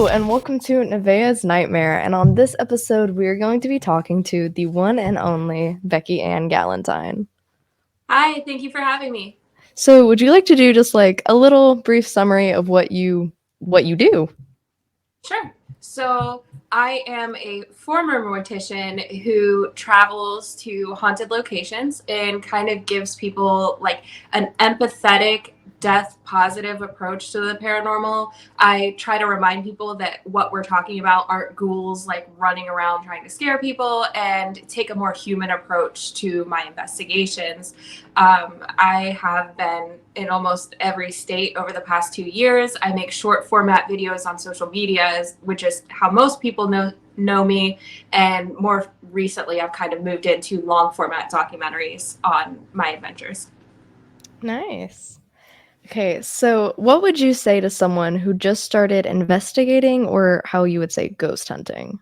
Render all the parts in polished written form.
Hello, and welcome to Nevaeh's Nightmare. And on this episode, we're going to be talking to the one and only Beckie-Ann Galentine. Hi, thank you for having me. So, would you like to do just like a little brief summary of what you do? Sure. So, I am a former mortician who travels to haunted locations and kind of gives people like an empathetic, death positive approach to the paranormal. I try to remind people that what we're talking about aren't ghouls like running around trying to scare people and take a more human approach to my investigations. I have been in almost every state over the past 2 years. I make short format videos on social media, which is how most people know me. And more recently, I've kind of moved into long format documentaries on my adventures. Nice. Okay, so what would you say to someone who just started investigating, or how you would say ghost hunting?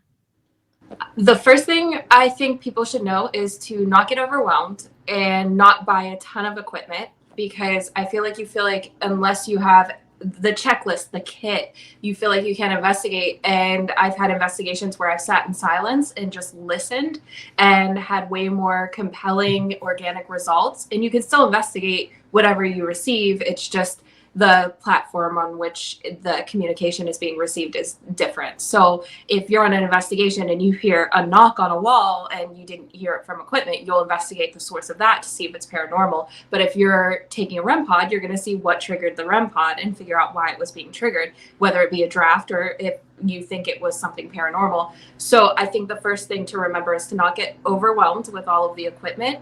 The first thing I think people should know is to not get overwhelmed and not buy a ton of equipment, because I feel like unless you have the checklist, the kit, you feel like you can't investigate. And I've had investigations where I've sat in silence and just listened and had way more compelling organic results. And you can still investigate whatever you receive. It's just the platform on which the communication is being received is different. So if you're on an investigation and you hear a knock on a wall and you didn't hear it from equipment, you'll investigate the source of that to see if it's paranormal. But if you're taking a REM pod, you're going to see what triggered the REM pod and figure out why it was being triggered, whether it be a draft or if you think it was something paranormal. So I think the first thing to remember is to not get overwhelmed with all of the equipment.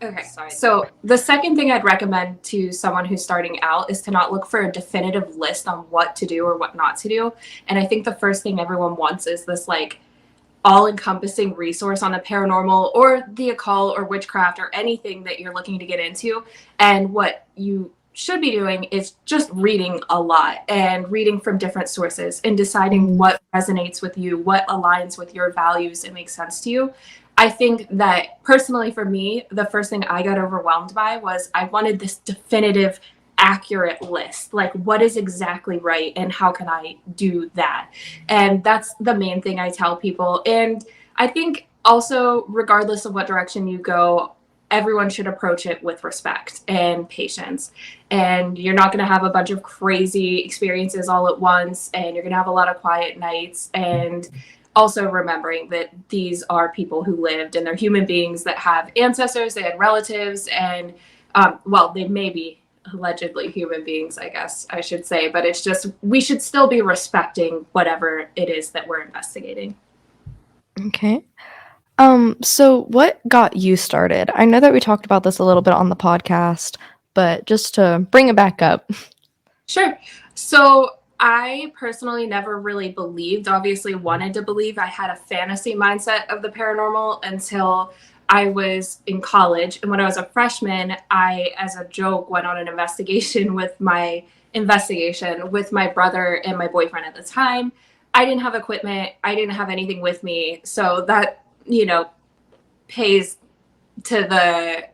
Okay, so the second thing I'd recommend to someone who's starting out is to not look for a definitive list on what to do or what not to do. And I think the first thing everyone wants is this like all-encompassing resource on the paranormal or the occult or witchcraft or anything that you're looking to get into. And what you should be doing is just reading a lot and reading from different sources and deciding what resonates with you, what aligns with your values and makes sense to you. I think that personally for me, the first thing I got overwhelmed by was I wanted this definitive, accurate list. Like, what is exactly right and how can I do that? And that's the main thing I tell people. And I think also, regardless of what direction you go, everyone should approach it with respect and patience. And you're not going to have a bunch of crazy experiences all at once, and you're going to have a lot of quiet nights. And also remembering that these are people who lived and they're human beings that have ancestors, they had relatives, and well, they may be allegedly human beings, I guess I should say, but it's just we should still be respecting whatever it is that we're investigating. Okay. So what got you started? I know that we talked about this a little bit on the podcast, but just to bring it back up. Sure. So I personally never really believed, obviously wanted to believe. I had a fantasy mindset of the paranormal until I was in college. And when I was a freshman, I, as a joke, went on an investigation with my brother and my boyfriend at the time. I didn't have equipment. I didn't have anything with me. So that, pays to the,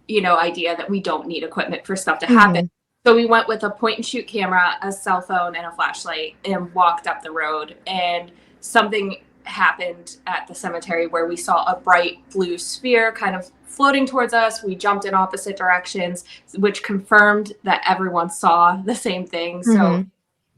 idea that we don't need equipment for stuff to happen. So we went with a point and shoot camera, a cell phone, and a flashlight and walked up the road. And something happened at the cemetery where we saw a bright blue sphere kind of floating towards us. We jumped in opposite directions, which confirmed that everyone saw the same thing. So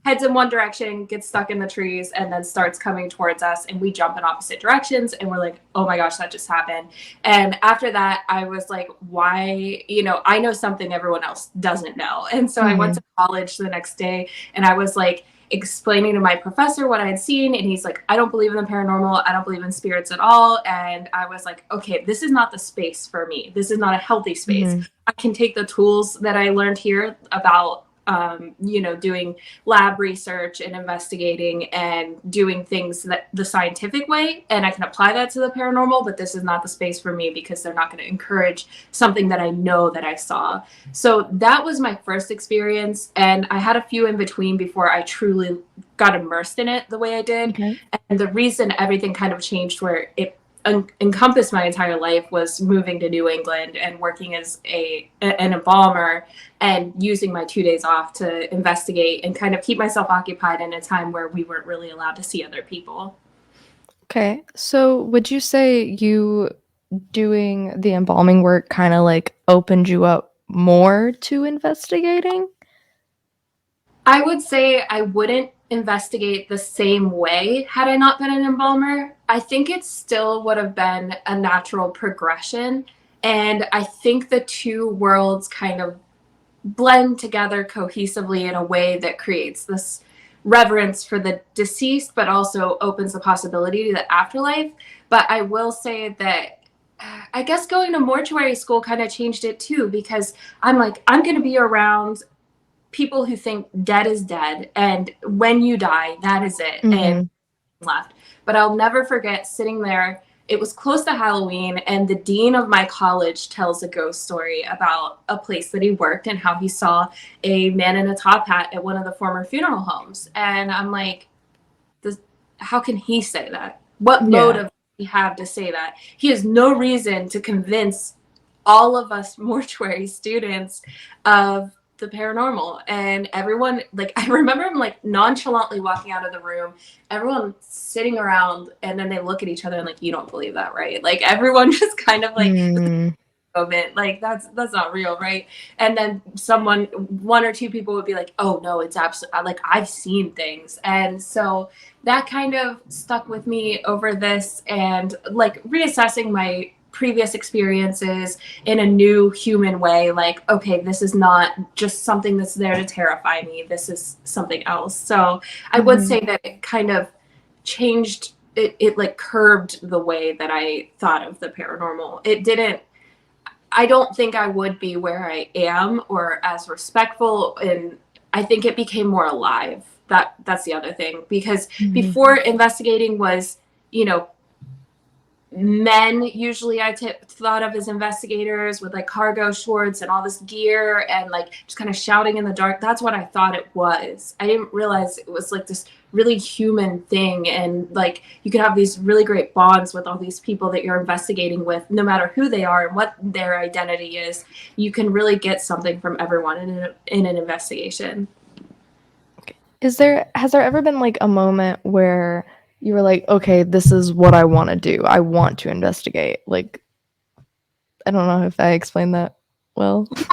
heads in one direction, gets stuck in the trees, and then starts coming towards us, and we jump in opposite directions, and we're like, oh my gosh, that just happened. And after that, I was like, why, I know something everyone else doesn't know. And so I went to college the next day, and I was like explaining to my professor what I had seen, and he's like, I don't believe in the paranormal, I don't believe in spirits at all. And I was like, okay, this is not the space for me. This is not a healthy space. I can take the tools that I learned here about doing lab research and investigating and doing things that the scientific way, and I can apply that to the paranormal, but this is not the space for me because they're not going to encourage something that I know that I saw. So that was my first experience, and I had a few in between before I truly got immersed in it the way I did. And the reason everything kind of changed where it encompassed my entire life was moving to New England and working as an embalmer and using my 2 days off to investigate and kind of keep myself occupied in a time where we weren't really allowed to see other people. Okay. So would you say you doing the embalming work kinda, like, opened you up more to investigating? I would say I wouldn't investigate the same way had I not been an embalmer. I think it still would have been a natural progression. And I think the two worlds kind of blend together cohesively in a way that creates this reverence for the deceased, but also opens the possibility to the afterlife. But I will say that I guess going to mortuary school kind of changed it too, because I'm like, I'm going to be around people who think dead is dead. And when you die, that is it. And Mhm. left. But I'll never forget sitting there. It was close to Halloween, and the dean of my college tells a ghost story about a place that he worked and how he saw a man in a top hat at one of the former funeral homes. And I'm like, this, how can he say that? What Yeah. motive does he have to say that? He has no reason to convince all of us mortuary students of the paranormal. And everyone, like, I remember him like nonchalantly walking out of the room, everyone sitting around, and then they look at each other and like, you don't believe that, right? Like everyone just kind of like Mm. moment, like that's not real, right? And then one or two people would be like, oh no, it's absolutely, like I've seen things. And so that kind of stuck with me over this, and like reassessing my previous experiences in a new human way, like, okay, this is not just something that's there to terrify me, this is something else. So I would Mhm. say that it kind of changed it like curbed the way that I thought of the paranormal. It didn't, I don't think I would be where I am or as respectful, and I think it became more alive. That's the other thing, because Mhm. before investigating was, you know, men usually thought of as investigators with like cargo shorts and all this gear and like just kind of shouting in the dark. That's what I thought it was. I didn't realize it was like this really human thing, and like you could have these really great bonds with all these people that you're investigating with, no matter who they are and what their identity is. You can really get something from everyone in an investigation. Has there ever been, like, a moment where you were like, "Okay, this is what I wanna do. I want to investigate." Like, I don't know if I explained that well. Yeah,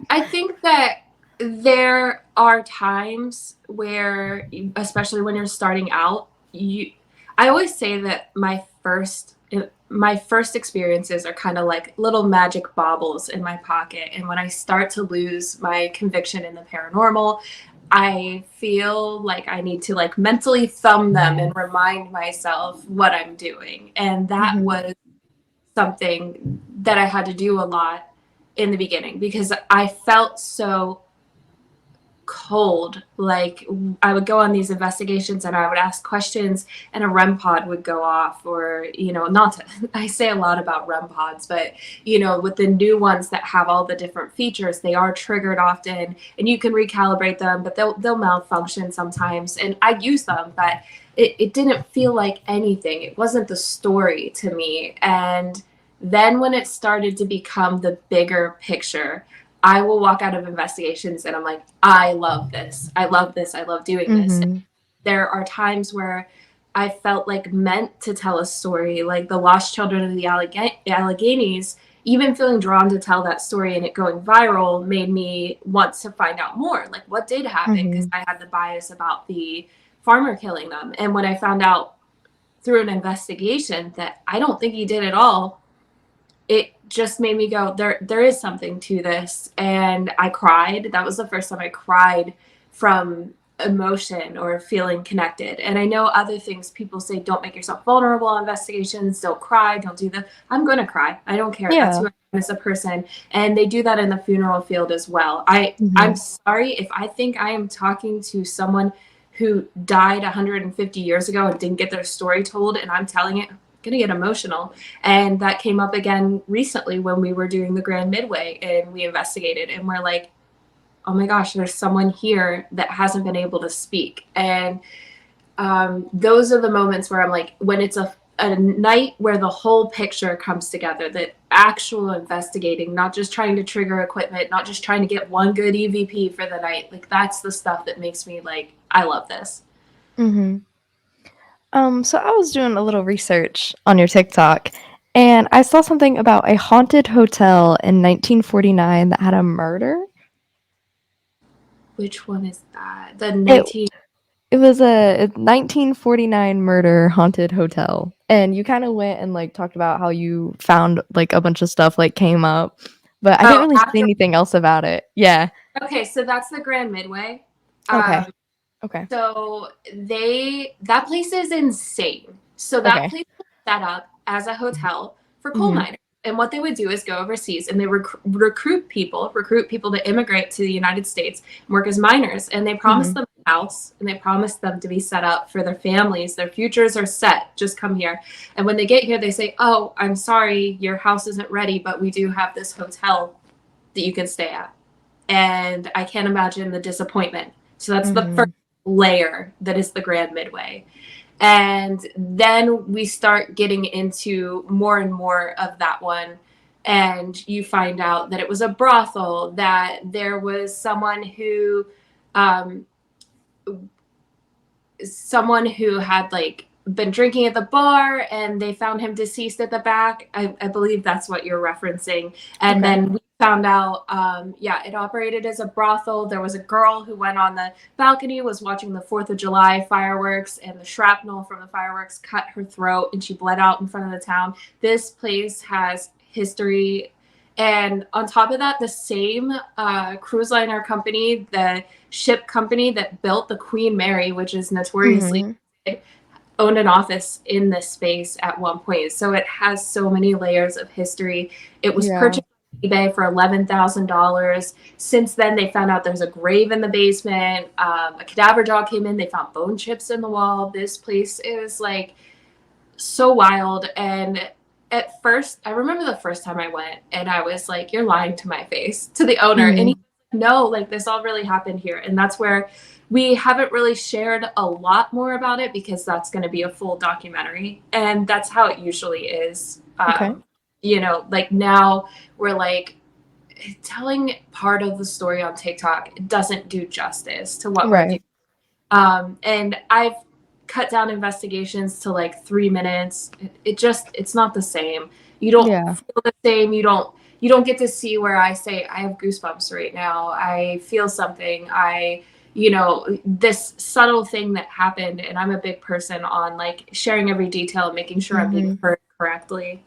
I think that there are times where, especially when you're starting out, you, I always say that my first experiences are kind of like little magic baubles in my pocket, and when I start to lose my conviction in the paranormal, I feel like I need to like mentally thumb them and remind myself what I'm doing. And that Mhm. was something that I had to do a lot in the beginning, because I felt so cold. Like I would go on these investigations and I would ask questions and a REM pod would go off, or, you know, not to, I say a lot about REM pods, but, you know, with the new ones that have all the different features, they are triggered often and you can recalibrate them, but they'll malfunction sometimes. And I use them, but it didn't feel like anything. It wasn't the story to me. And then when it started to become the bigger picture, I will walk out of investigations and I'm like, I love this. I love this. I love doing this. Mhm. There are times where I felt like meant to tell a story, like the lost children of the Alleghenies. Even feeling drawn to tell that story and it going viral made me want to find out more. Like, what did happen? Because Mhm. I had the bias about the farmer killing them. And when I found out through an investigation that I don't think he did at all, it just made me go, there is something to this. And I cried. That was the first time I cried from emotion or feeling connected. And I know other things people say, don't make yourself vulnerable on investigations, don't cry, don't do that. I'm going to cry. I don't care. That's Yeah. who I am as a person. And they do that in the funeral field as well. I'm Mhm. sorry if I think I am talking to someone who died 150 years ago and didn't get their story told and I'm telling it, I'm gonna get emotional. And that came up again recently when we were doing the Grand Midway and we investigated and we're like, oh my gosh, there's someone here that hasn't been able to speak. And those are the moments where I'm like, when it's a night where the whole picture comes together, the actual investigating, not just trying to trigger equipment, not just trying to get one good EVP for the night. Like, that's the stuff that makes me like, I love this. Mhm. So I was doing a little research on your TikTok, and I saw something about a haunted hotel in 1949 that had a murder. Which one is that? The It 19. it was a 1949 murder haunted hotel, and you kinda went and, like, talked about how you found, like, a bunch of stuff, like, came up, but I didn't Oh, really see after. anything else about it. Yeah. Okay, so that's the Grand Midway. Okay. Um, Okay. So that place is insane. So that Okay. place was set up as a hotel for coal Mhm. miners. And what they would do is go overseas and they recruit people to immigrate to the United States and work as miners. And they promise Mhm. them a house and they promise them to be set up for their families. Their futures are set. Just come here. And when they get here, they say, "Oh, I'm sorry, your house isn't ready, but we do have this hotel that you can stay at." And I can't imagine the disappointment. So that's the first Mhm. layer that is the Grand Midway. And then we start getting into more and more of that one. And you find out that it was a brothel, that there was um, someone who had like been drinking at the bar and they found him deceased at the back. I believe that's what you're referencing. And Okay. then we found out, yeah, it operated as a brothel. There was a girl who went on the balcony, was watching the 4th of July fireworks, and the shrapnel from the fireworks cut her throat and she bled out in front of the town. This place has history. And on top of that, the same cruise liner company, the ship company that built the Queen Mary, which is notoriously Mhm. owned an office in this space at one point. So it has so many layers of history. It was Yeah. purchased on eBay for $11,000. Since then, they found out there's a grave in the basement. A cadaver dog came in. They found bone chips in the wall. This place is like so wild. And at first, I remember the first time I went and I was like, "You're lying to my face," to the owner. And he Mhm. was like, "No, like this all really happened here." And that's where we haven't really shared a lot more about it because that's going to be a full documentary. And that's how it usually is. Okay. Like now we're like, telling part of the story on TikTok doesn't do justice to what we're doing. Right. And I've cut down investigations to like 3 minutes. It's not the same. You don't Yeah. feel the same. You don't get to see where I say I have goosebumps right now. I feel something. This subtle thing that happened, and I'm a big person on like sharing every detail and making sure I'm being Mhm. heard correctly.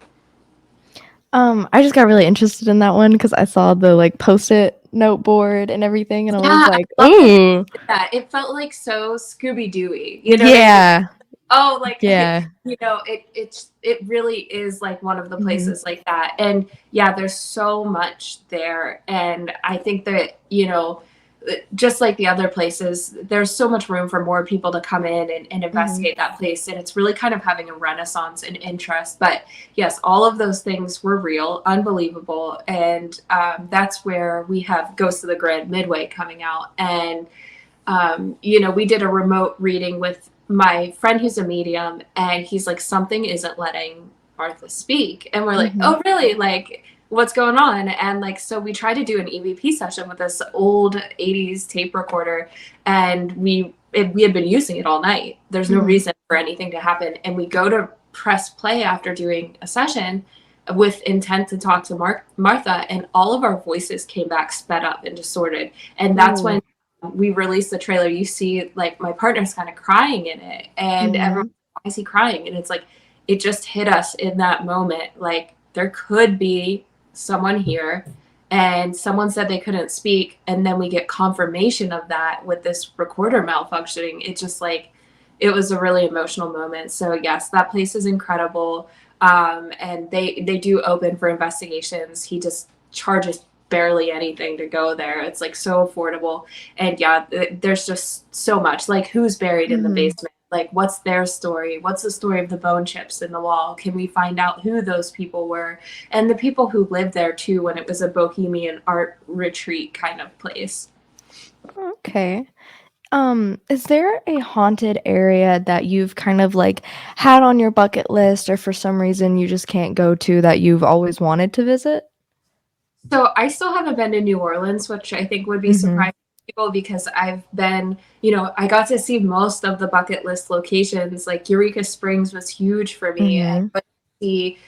I just got really interested in that one because I saw the, like, Post-it note board and everything, and I was Yeah, I like, love that "Ooh." they did that. It felt like so Scooby-Dooey. You know what I mean? Yeah. Oh, like Yeah. it really is like one of the Mhm. places like that. And yeah, there's so much there. And I think that, just like the other places, there's so much room for more people to come in and Mhm. investigate that place. And it's really kind of having a renaissance in interest. But yes, all of those things were real, unbelievable. And that's where we have Ghost of the Grand Midway coming out. And we did a remote reading with my friend who's a medium, and he's like, something isn't letting Martha speak. And we're like, Mhm. oh, really? Like, what's going on? And like, so we tried to do an EVP session with this old 80s tape recorder, and we had been using it all night. There's no Mhm. reason for anything to happen. And we go to press play after doing a session with intent to talk to Martha, and all of our voices came back sped up and distorted. And that's Ooh. when we released the trailer. You see like my partner's kind of crying in it, and everyone, Mhm. why is he crying? And it's like it just hit us in that moment, like there could be someone here, and someone said they couldn't speak, and then we get confirmation of that with this recorder malfunctioning. It just like it was a really emotional moment. So yes, that place is incredible. And they do open for investigations. He just charges barely anything to go there. It's like so affordable. And yeah, there's just so much. Like, who's buried in the Mhm. basement? Like, what's their story? What's the story of the bone chips in the wall? Can we find out who those people were? And the people who lived there too, when it was a bohemian art retreat kind of place. Okay. Is there a haunted area that you've kind of, like, had on your bucket list or for some reason you just can't go to that you've always wanted to visit? So I still haven't been to New Orleans, which I think would be Mhm. surprising to people because I've been, I got to see most of the bucket list locations. Like Eureka Springs was huge for me, and Mhm. but see,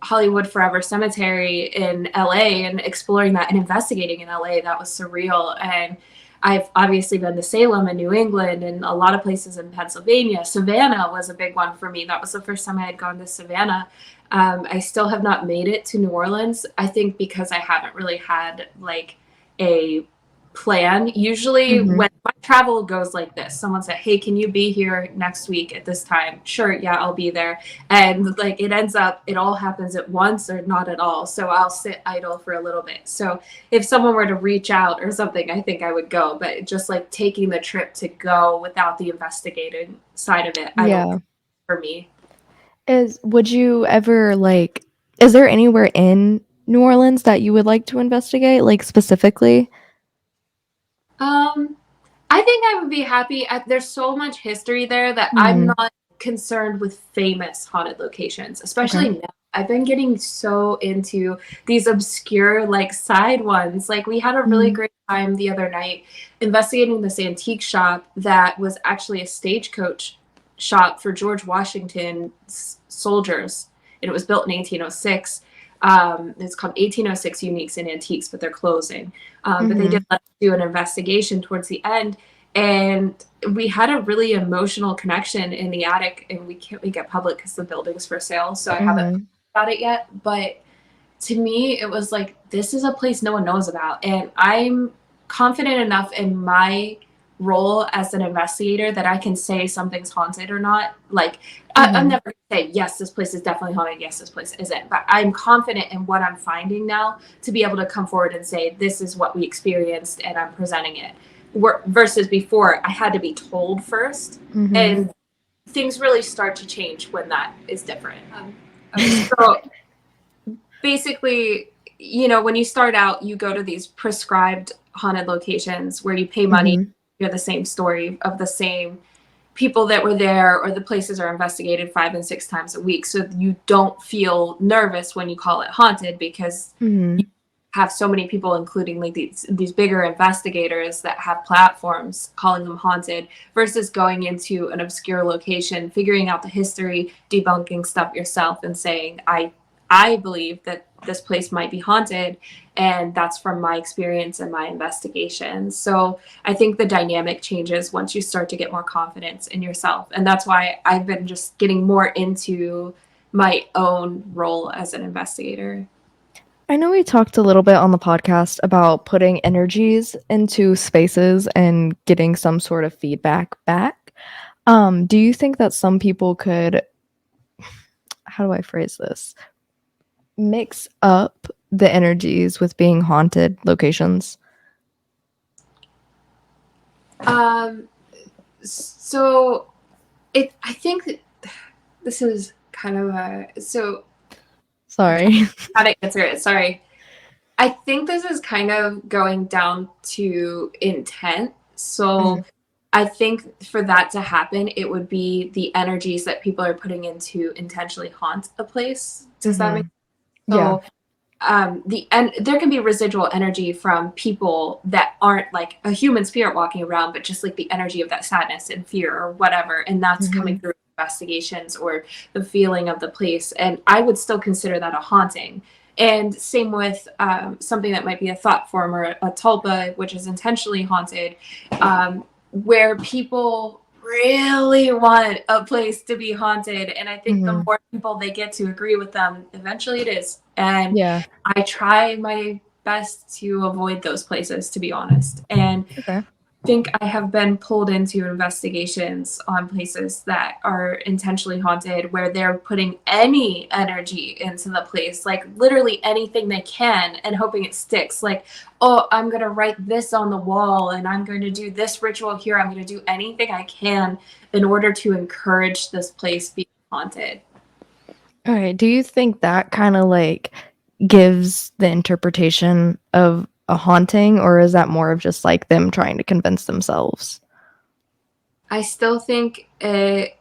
Hollywood Forever Cemetery in LA and exploring that and investigating in LA, that was surreal. And I've obviously been to Salem and New England and a lot of places in Pennsylvania. Savannah was a big one for me. That was the first time I had gone to Savannah. I still have not made it to New Orleans. I think because I haven't really had like a plan. Usually, Mhm. when my travel goes like this, someone said, "Hey, can you be here next week at this time?" Sure, yeah, I'll be there. And like it ends up, it all happens at once or not at all. So I'll sit idle for a little bit. So if someone were to reach out or something, I think I would go. But just like taking the trip to go without the investigating side of it, I don't Yeah. think for me. Would you ever, like is there anywhere in New Orleans that you would like to investigate, like, specifically? Um, I think I would be happy. There's so much history there that I'm Mhm. not concerned with famous haunted locations, Okay. especially now. I've been getting so into these obscure, like side ones. Like, we had a really Mhm. great time the other night investigating this antique shop that was actually a stagecoach shop for George Washington's soldiers. And it was built in 1806. It's called 1806 Uniques and Antiques, but they're closing. But they did Mhm. let us do an investigation towards the end, and we had a really emotional connection in the attic. And we can't make it public because the building's for sale, so I haven't Mhm. about it yet. But to me, it was like this is a place no one knows about, and I'm confident enough in my role as an investigator that I can say something's haunted or not. Like I'm Mhm. never gonna say yes, this place is definitely haunted. Yes, this place isn't. But I'm confident in what I'm finding now to be able to come forward and say this is what we experienced, and I'm presenting it. Versus before, I had to be told first, Mhm. and things really start to change when that is different. So basically, when you start out, you go to these prescribed haunted locations where you pay money, Mhm. hear the same story of the same people that were there, or the places are investigated 5 and 6 times a week. So you don't feel nervous when you call it haunted because you Mhm. have so many people, including like these bigger investigators that have platforms calling them haunted, versus going into an obscure location, figuring out the history, debunking stuff yourself, and saying, I believe that this place might be haunted, and that's from my experience and my investigation. So I think the dynamic changes once you start to get more confidence in yourself. And that's why I've been just getting more into my own role as an investigator. I know we talked a little bit on the podcast about putting energies into spaces and getting some sort of feedback back. Do you think that some people could how do I phrase this? Mix up the energies with being haunted locations? Um, so I think that this is kind of Sorry. how to answer it. Sorry. I think this is kind of going down to intent. Mhm. So I think for that to happen, it would be the energies that people are putting into intentionally haunt a place. Does that make Mhm. Yeah. so? And there can be residual energy from people that aren't like a human spirit walking around, but just like the energy of that sadness and fear or whatever, and that's coming Mhm. through investigations or the feeling of the place. And I would still consider that a haunting. And same with something that might be a thought form or a tulpa, which is intentionally haunted, where people really want a place to be haunted. And I think the Mhm. more people they get to agree with them, eventually it is. And Yeah. I try my best to avoid those places, to be honest. And Okay. I think I have been pulled into investigations on places that are intentionally haunted where they're putting any energy into the place, like literally anything they can, and hoping it sticks. Like, oh, I'm going to write this on the wall and I'm going to do this ritual here. I'm going to do anything I can in order to encourage this place being haunted. Alright, do you think that kinda, like, gives the interpretation of a haunting, or is that more of just like them trying to convince themselves? I still think it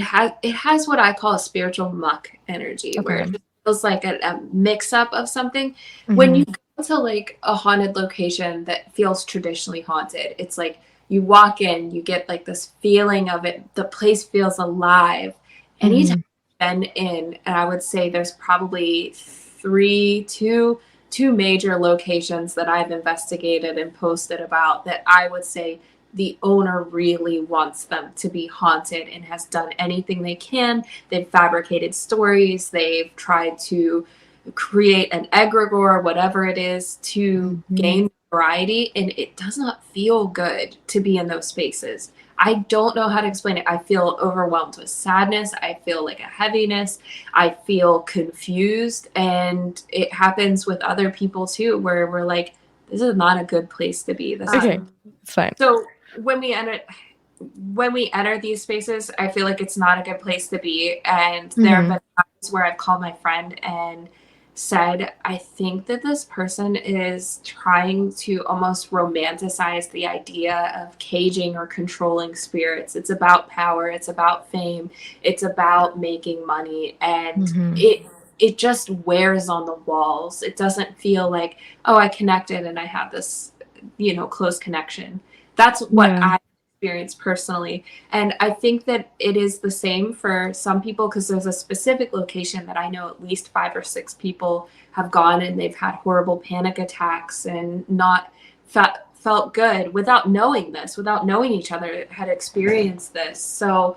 has what I call a spiritual muck energy, where Okay. it just feels like a mix up of something. When Mhm. you go to like a haunted location that feels traditionally haunted, it's like you walk in, you get like this feeling of it. The place feels alive. Anytime Mhm. I've been in, and I would say there's probably two major locations that I've investigated and posted about that I would say the owner really wants them to be haunted and has done anything they can. They've fabricated stories, they've tried to create an egregore, whatever it is, to Mhm. gain variety, and it does not feel good to be in those spaces. I don't know how to explain it. I feel overwhelmed with sadness. I feel like a heaviness. I feel confused. And it happens with other people too, where we're like, this is not a good place to be. This is Okay. It's fine. so when we enter these spaces, I feel like it's not a good place to be. And there have Mhm. been times where I've called my friend and said, I think that this person is trying to almost romanticize the idea of caging or controlling spirits. It's about power, it's about fame, it's about making money, and Mhm. it just wears on the walls. It doesn't feel like, oh, I connected and I have this, close connection. That's what Yeah. I experienced personally. And I think that it is the same for some people because there's a specific location that I know at least 5 or 6 people have gone and they've had horrible panic attacks and not felt good without knowing this, without knowing each other, had experienced this. So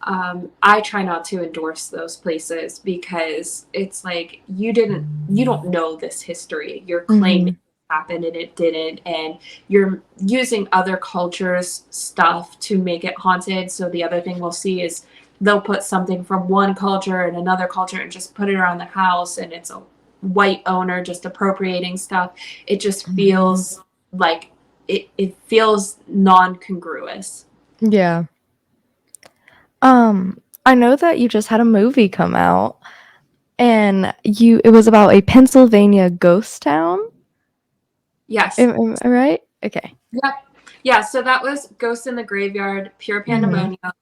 I try not to endorse those places because it's like you don't know this history. You're claiming Mhm. it happened and it didn't, and you're using other cultures' stuff to make it haunted. So the other thing we'll see is they'll put something from one culture and another culture and just put it around the house, and it's a white owner just appropriating stuff. It just Mhm. feels like it feels non-congruous. Yeah. I know that you just had a movie come out, and it was about a Pennsylvania ghost town. Yes. Am I right? Okay. Yep. Yeah, so that was Ghost in the Graveyard, Pure Mhm. Pandemonium.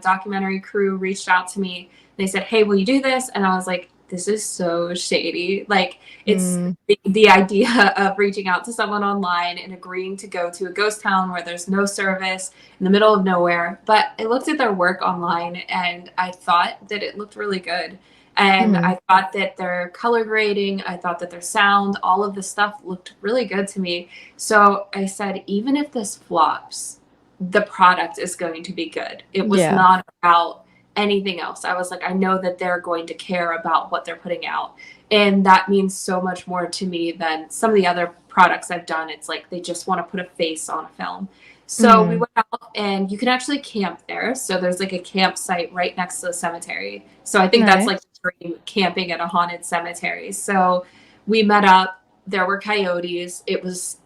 Documentary crew reached out to me. They said, "Hey, will you do this?" And I was like, "This is so shady." Like, it's Mm. the idea of reaching out to someone online and agreeing to go to a ghost town where there's no service in the middle of nowhere. But I looked at their work online and I thought that it looked really good. And Mhm. I thought that their color grading, I thought that their sound, all of the stuff looked really good to me. So I said, even if this flops, the product is going to be good. It was Yeah. not about anything else. I was like, I know that they're going to care about what they're putting out. And that means so much more to me than some of the other products I've done. It's like they just want to put a face on a film. So we Mhm. went out and you can actually camp there. So there's like a campsite right next to the cemetery. So I think that's like Nice. dream camping at a haunted cemetery. So we met up. There were coyotes. It was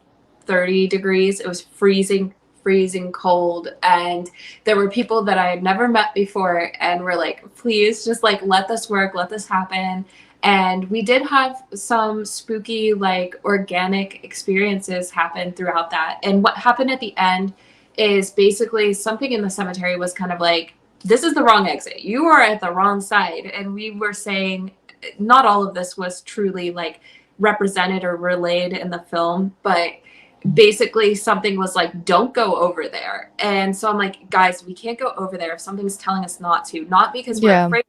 30 degrees. It was freezing cold. And there were people that I had never met before and were like, please just like let this work, let this happen. And we did have some spooky, like organic experiences happen throughout that. And what happened at the end is basically something in the cemetery was kind of like, this is the wrong exit. You are at the wrong side. And we were saying, not all of this was truly like represented or relayed in the film, but basically something was like, don't go over there. And so I'm like, guys, we can't go over there if something's telling us not to, not because we're Yeah. afraid,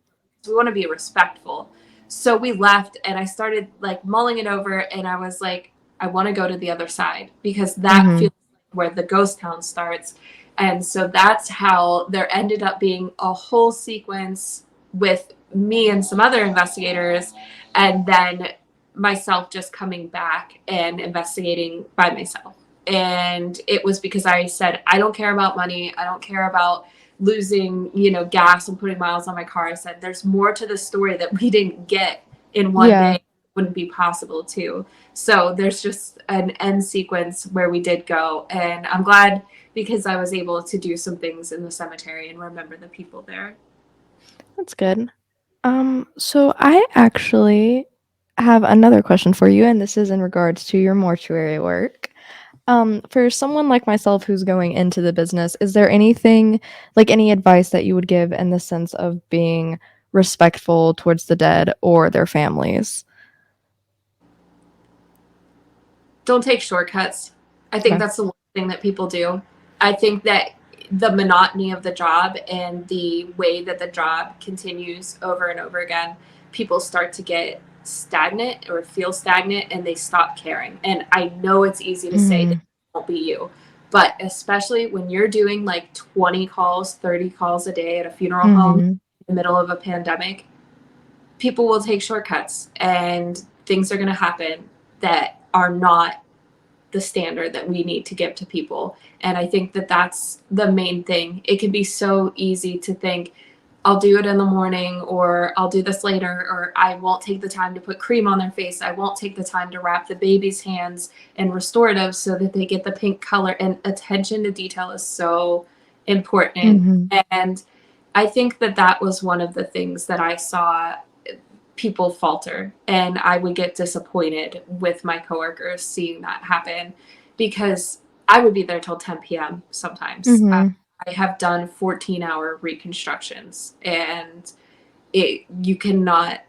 we want to be respectful. So we left and I started like mulling it over and I was like, I want to go to the other side because that Mhm. feels like where the ghost town starts. And so that's how there ended up being a whole sequence with me and some other investigators, and then myself just coming back and investigating by myself. And it was because I said, I don't care about money. I don't care about losing, gas and putting miles on my car. I said, there's more to the story that we didn't get in one Yeah. day. It wouldn't be possible to. So there's just an end sequence where we did go. And I'm glad because I was able to do some things in the cemetery and remember the people there. That's good. So I actually have another question for you, and this is in regards to your mortuary work. For someone like myself who's going into the business, is there anything, like any advice that you would give in the sense of being respectful towards the dead or their families? Don't take shortcuts. I think Okay. that's the one thing that people do. I think that the monotony of the job and the way that the job continues over and over again, people start to get stagnant or feel stagnant and they stop caring. And I know it's easy to say that Mhm. it won't be you, but especially when you're doing like 20 calls, 30 calls a day at a funeral home in Mhm. the middle of a pandemic, people will take shortcuts and things are going to happen that are not the standard that we need to give to people. And I think that that's the main thing. It can be so easy to think, I'll do it in the morning, or I'll do this later, or I won't take the time to put cream on their face. I won't take the time to wrap the baby's hands in restorative so that they get the pink color. And attention to detail is so important. Mhm. And I think that that was one of the things that I saw people falter, and I would get disappointed with my coworkers seeing that happen, because I would be there till 10 p.m. sometimes. Mhm. I have done 14-hour reconstructions, and you cannot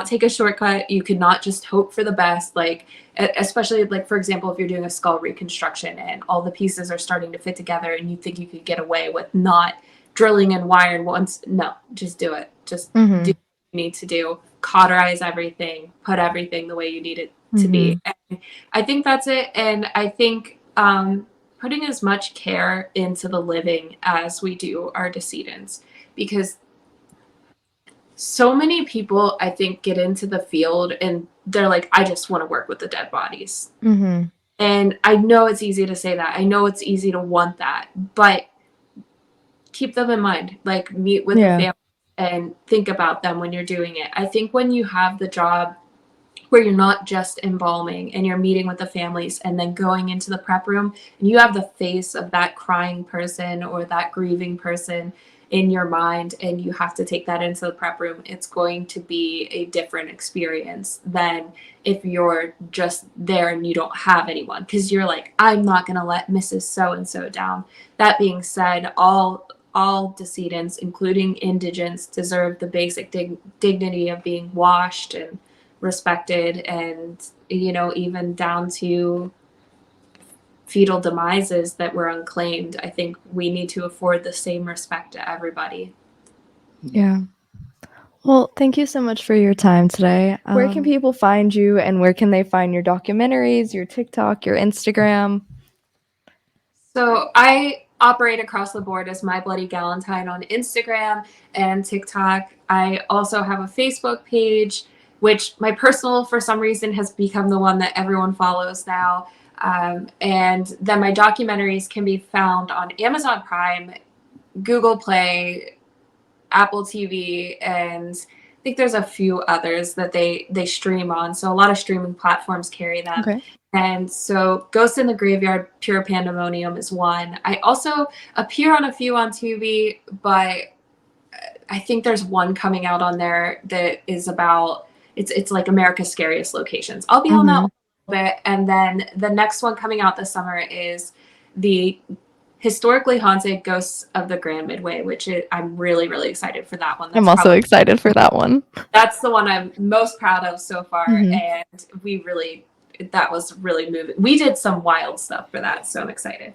take a shortcut. You cannot just hope for the best, like especially like, for example, if you're doing a skull reconstruction and all the pieces are starting to fit together and you think you could get away with not drilling and wiring once. No, just do it. Just do Mhm. what you need to do. Cauterize everything, put everything the way you need it to be. Mhm. And I think that's it. And I think putting as much care into the living as we do our decedents, because so many people, I think, get into the field and they're like, I just want to work with the dead bodies. Mhm. And I know it's easy to say that. I know it's easy to want that, but keep them in mind. Like, meet with the Yeah. family and think about them when you're doing it. I think when you have the job where you're not just embalming and you're meeting with the families and then going into the prep room and you have the face of that crying person or that grieving person in your mind, and you have to take that into the prep room, it's going to be a different experience than if you're just there and you don't have anyone, because you're like, I'm not going to let Mrs. So and so down. That being said, all decedents, including indigents, deserve the basic dignity of being washed and respected, and even down to fetal demises that were unclaimed. I think we need to afford the same respect to everybody. Yeah. Well, thank you so much for your time today. Where can people find you, and where can they find your documentaries, your TikTok, your Instagram? So I operate across the board as My Bloody Galentine on Instagram and TikTok. I also have a Facebook page, which my personal, for some reason, has become the one that everyone follows now. And then my documentaries can be found on Amazon Prime, Google Play, Apple TV, and I think there's a few others that they stream on. So a lot of streaming platforms carry them. Okay. And so Ghost in the Graveyard, Pure Pandemonium is one. I also appear on a few on TV, but I think there's one coming out on there that is about, it's like America's Scariest Locations. I'll be on that Mhm. one a little bit, and then the next one coming out this summer is the historically haunted Ghosts of the Grand Midway, I'm really, really excited for that one. I'm also excited for that one. That's the one I'm most proud of so far, Mhm. and that was really moving. We did some wild stuff for that, so I'm excited.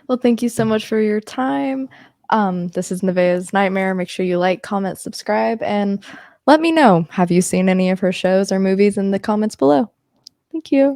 Well, thank you so much for your time. This is Nevaeh's Nightmare. Make sure you like, comment, subscribe, and let me know. Have you seen any of her shows or movies in the comments below? Thank you.